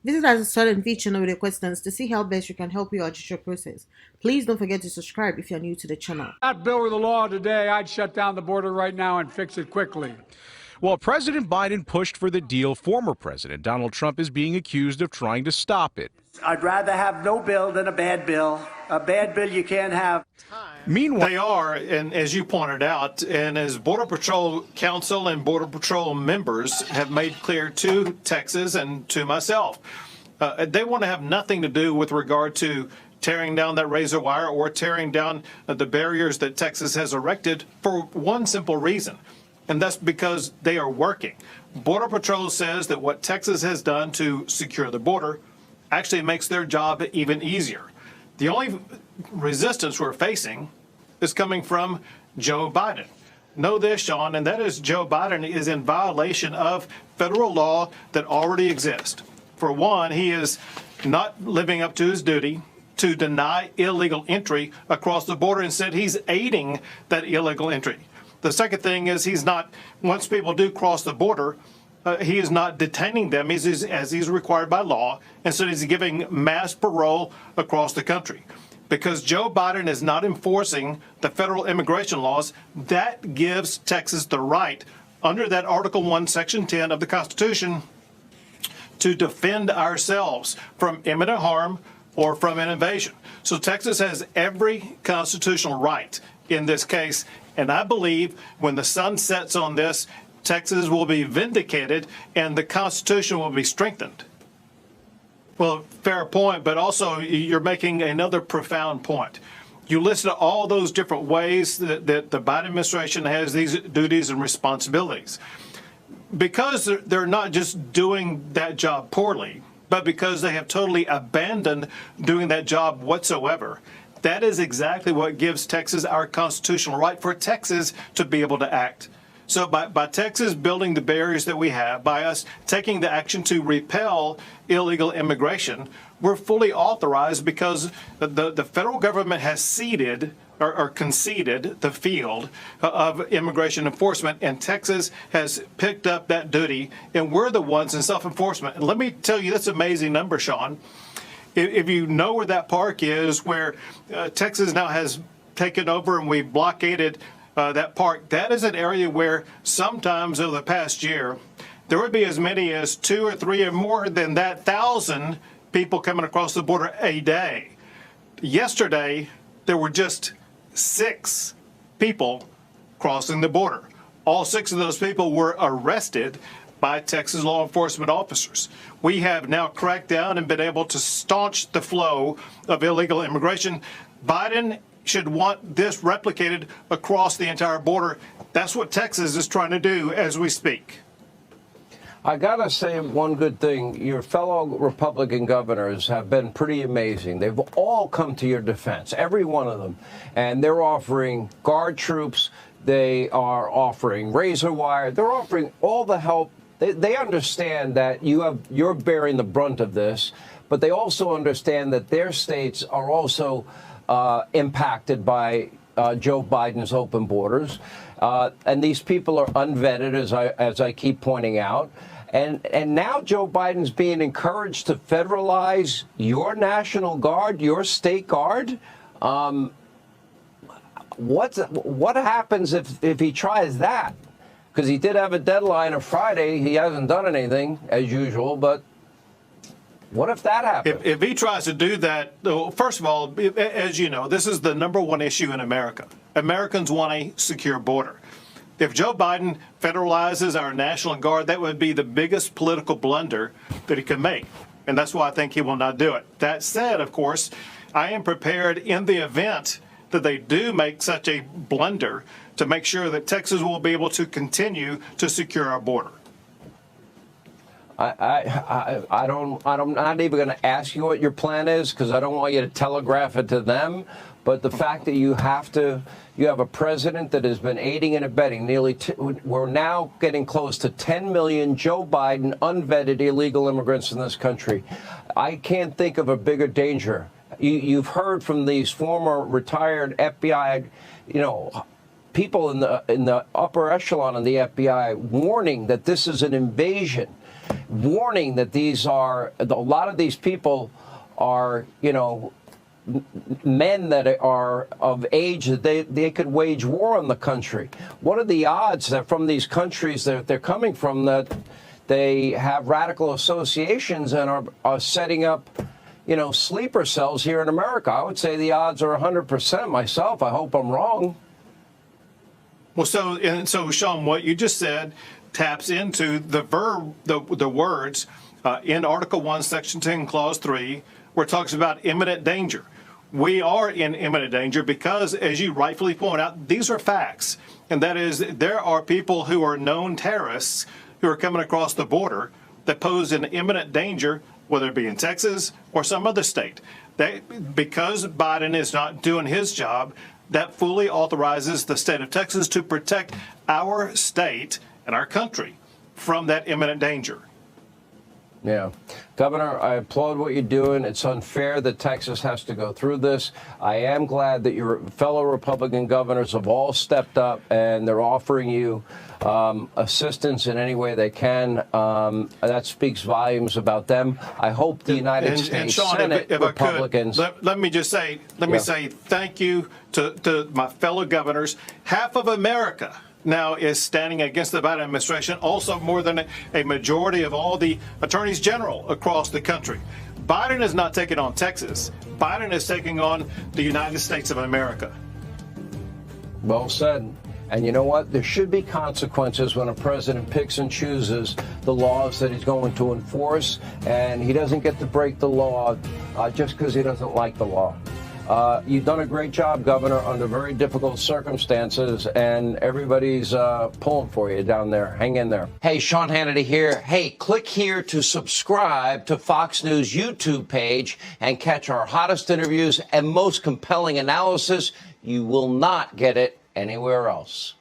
Visit us at Swat&Vee channel with your questions to see how best we can help you out your process. Please don't forget to subscribe if you're new to the channel. That bill were the law today, I'd shut down the border right now and fix it quickly. While President Biden pushed for the deal, former President Donald Trump is being accused of trying to stop it. I'd rather have no bill than a bad bill. A bad bill you can't have. Meanwhile, they are, and as you pointed out, and as Border Patrol Council and Border Patrol members have made clear to Texas and to myself, they want to have nothing to do with regard to tearing down that razor wire or tearing down the barriers that Texas has erected for one simple reason, and that's because they are working. Border Patrol says that what Texas has done to secure the border actually makes their job even easier. The only resistance we're facing is coming from Joe Biden. Know this, Sean, and that is Joe Biden is in violation of federal law that already exists. For one, he is not living up to his duty to deny illegal entry across the border. Instead, he's aiding that illegal entry. The second thing is he's not, once people do cross the border, he is not detaining them as he's required by law. Instead, he's giving mass parole across the country. Because Joe Biden is not enforcing the federal immigration laws, that gives Texas the right, under that Article 1, Section 10 of the Constitution, to defend ourselves from imminent harm or from an invasion. So Texas has every constitutional right in this case, and I believe when the sun sets on this, Texas will be vindicated and the Constitution will be strengthened. Well, fair point, but also you're making another profound point. You listen to all those different ways that the Biden administration has these duties and responsibilities. Because they're not just doing that job poorly, but because they have totally abandoned doing that job whatsoever. That is exactly what gives Texas our constitutional right for Texas to be able to act. So by Texas building the barriers that we have, by us taking the action to repel illegal immigration, we're fully authorized because the federal government has ceded or conceded the field of immigration enforcement, and Texas has picked up that duty, and we're the ones in self-enforcement. And let me tell you this amazing number, Sean. If you know where that park is, where Texas now has taken over and we've blockaded that park, that is an area where sometimes over the past year, there would be as many as 2 or 3 or more than that 1,000 people coming across the border a day. Yesterday, there were just 6 people crossing the border. All 6 of those people were arrested by Texas law enforcement officers. We have now cracked down and been able to staunch the flow of illegal immigration. Biden should want this replicated across the entire border. That's what Texas is trying to do as we speak. I gotta say one good thing. Your fellow Republican governors have been pretty amazing. They've all come to your defense, every one of them. And they're offering guard troops. They are offering razor wire. They're offering all the help. They understand that you're bearing the brunt of this, but they also understand that their states are also impacted by Joe Biden's open borders. And these people are unvetted, as I keep pointing out. And now Joe Biden's being encouraged to federalize your National Guard, your state guard. What happens if he tries that? Because he did have a deadline of Friday. He hasn't done anything, as usual, but what if that happens? If he tries to do that, first of all, as you know, this is the #1 issue in America. Americans want a secure border. If Joe Biden federalizes our National Guard, that would be the biggest political blunder that he could make. And that's why I think he will not do it. That said, of course, I am prepared in the event that they do make such a blunder to make sure that Texas will be able to continue to secure our border. I'm not even going to ask you what your plan is because I don't want you to telegraph it to them. But the fact that you have a president that has been aiding and abetting we're now getting close to 10 million Joe Biden unvetted illegal immigrants in this country. I can't think of a bigger danger. You've heard from these former retired FBI, people in the upper echelon of the FBI warning that this is an invasion. warning that a lot of these people are, men that are of age that they could wage war on the country. What are the odds that from these countries that they're coming from that they have radical associations and are setting up, sleeper cells here in America? I would say the odds are 100% myself. I hope I'm wrong. Well, so Sean, what you just said taps into the words in Article 1, Section 10, Clause 3, where it talks about imminent danger. We are in imminent danger because, as you rightfully point out, these are facts. And that is, there are people who are known terrorists who are coming across the border that pose an imminent danger, whether it be in Texas or some other state. Because Biden is not doing his job, that fully authorizes the state of Texas to protect our state and our country from that imminent danger. Yeah. Governor, I applaud what you're doing. It's unfair that Texas has to go through this. I am glad that your fellow Republican governors have all stepped up and they're offering you assistance in any way they can. That speaks volumes about them. I hope the United States Sean, Senate if Republicans. I could, let me just say, say thank you to my fellow governors. Half of America now is standing against the Biden administration, also more than a majority of all the attorneys general across the country. Biden is not taking on Texas. Biden is taking on the United States of America. Well said. And you know what? There should be consequences when a president picks and chooses the laws that he's going to enforce, and he doesn't get to break the law just because he doesn't like the law. You've done a great job, Governor, under very difficult circumstances, and everybody's pulling for you down there. Hang in there. Hey, Sean Hannity here. Hey, click here to subscribe to Fox News YouTube page and catch our hottest interviews and most compelling analysis. You will not get it anywhere else.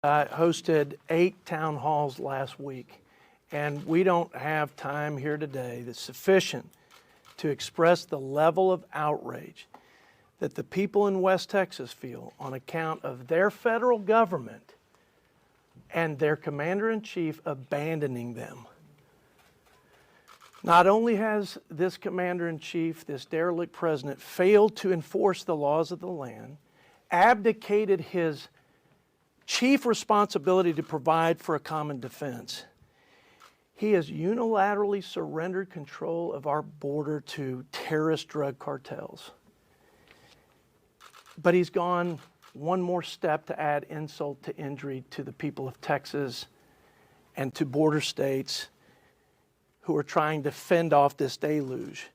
I hosted 8 town halls last week, and we don't have time here today that's sufficient to express the level of outrage that the people in West Texas feel on account of their federal government and their commander-in-chief abandoning them. Not only has this commander-in-chief, this derelict president, failed to enforce the laws of the land, abdicated his chief responsibility to provide for a common defense, he has unilaterally surrendered control of our border to terrorist drug cartels. But he's gone one more step to add insult to injury to the people of Texas and to border states who are trying to fend off this deluge.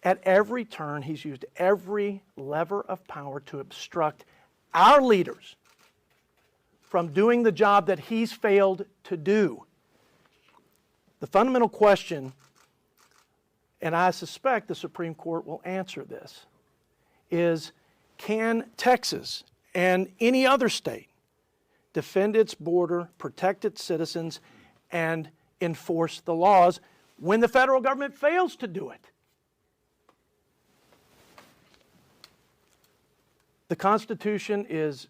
At every turn, he's used every lever of power to obstruct our leaders from doing the job that he's failed to do. The fundamental question, and I suspect the Supreme Court will answer this, is can Texas and any other state defend its border, protect its citizens, and enforce the laws when the federal government fails to do it? The Constitution is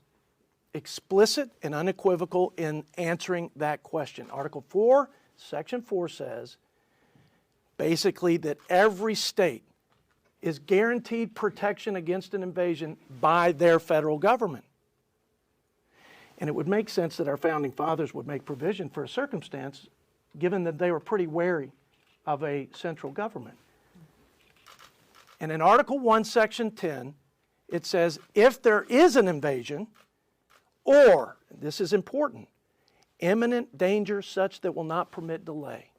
explicit and unequivocal in answering that question. Article 4, Section 4 says basically that every state is guaranteed protection against an invasion by their federal government. And it would make sense that our founding fathers would make provision for a circumstance given that they were pretty wary of a central government. And in Article 1, Section 10, it says if there is an invasion or, this is important, imminent danger such that will not permit delay,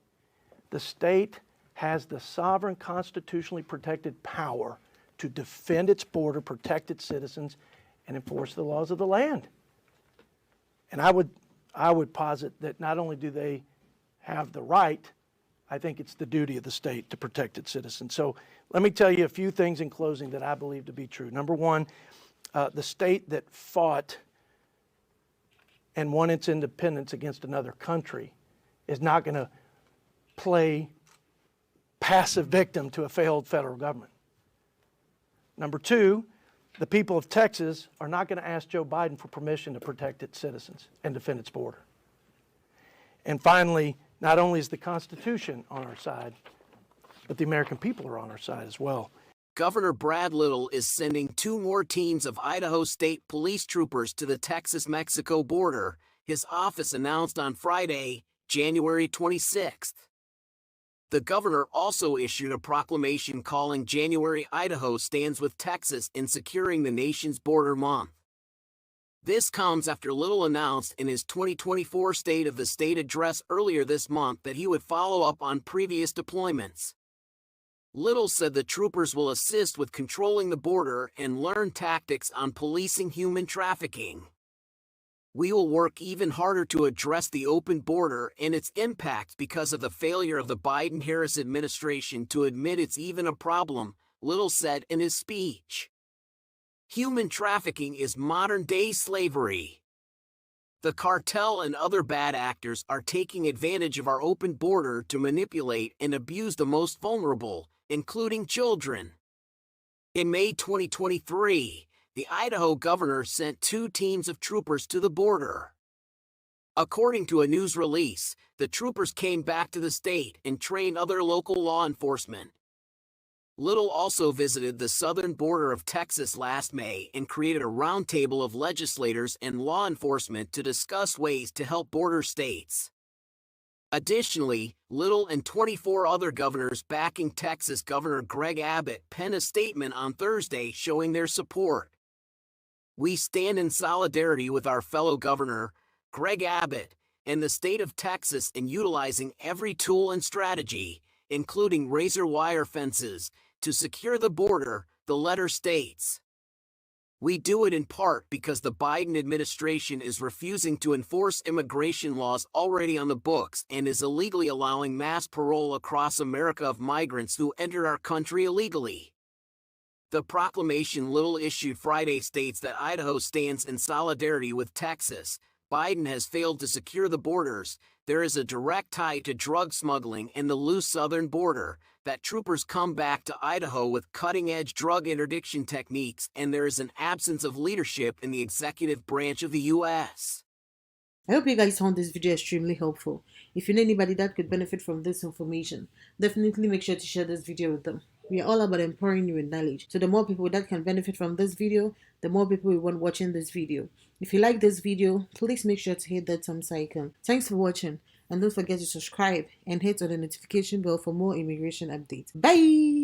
the state has the sovereign constitutionally protected power to defend its border, protect its citizens, and enforce the laws of the land. And I would posit that not only do they have the right, I think it's the duty of the state to protect its citizens. So let me tell you a few things in closing that I believe to be true. Number one, the state that fought and won its independence against another country is not going to play passive victim to a failed federal government. Number two, the people of Texas are not going to ask Joe Biden for permission to protect its citizens and defend its border. And finally, Not only is the Constitution on our side, but the American people are on our side as well. Governor Brad Little is sending 2 more teams of Idaho State Police troopers to the Texas-Mexico border, his office announced on Friday, January 26th. The governor also issued a proclamation calling January Idaho Stands with Texas in securing the nation's border month. This comes after Little announced in his 2024 State of the State address earlier this month that he would follow up on previous deployments. Little said the troopers will assist with controlling the border and learn tactics on policing human trafficking. We will work even harder to address the open border and its impact because of the failure of the Biden-Harris administration to admit it's even a problem, Little said in his speech. Human trafficking is modern-day slavery. The cartel and other bad actors are taking advantage of our open border to manipulate and abuse the most vulnerable, including children. In May 2023, the Idaho governor sent 2 teams of troopers to the border. According to a news release, the troopers came back to the state and trained other local law enforcement. Little also visited the southern border of Texas last May and created a roundtable of legislators and law enforcement to discuss ways to help border states. Additionally, Little and 24 other governors backing Texas Governor Greg Abbott penned a statement on Thursday showing their support. We stand in solidarity with our fellow governor, Greg Abbott, and the state of Texas in utilizing every tool and strategy, including razor wire fences, to secure the border, the letter states. We do it in part because the Biden administration is refusing to enforce immigration laws already on the books and is illegally allowing mass parole across America of migrants who enter our country illegally. The proclamation Little issued Friday states that Idaho stands in solidarity with Texas. Biden has failed to secure the borders. There is a direct tie to drug smuggling and the loose southern border, that troopers come back to Idaho with cutting-edge drug interdiction techniques, and there is an absence of leadership in the executive branch of the U.S. I hope you guys found this video extremely helpful. If you know anybody that could benefit from this information, definitely make sure to share this video with them. We are all about empowering you with knowledge. So the more people that can benefit from this video, the more people we want watching this video. If you like this video, please make sure to hit that thumbs icon. Thanks for watching, and don't forget to subscribe and hit on the notification bell for more immigration updates. Bye!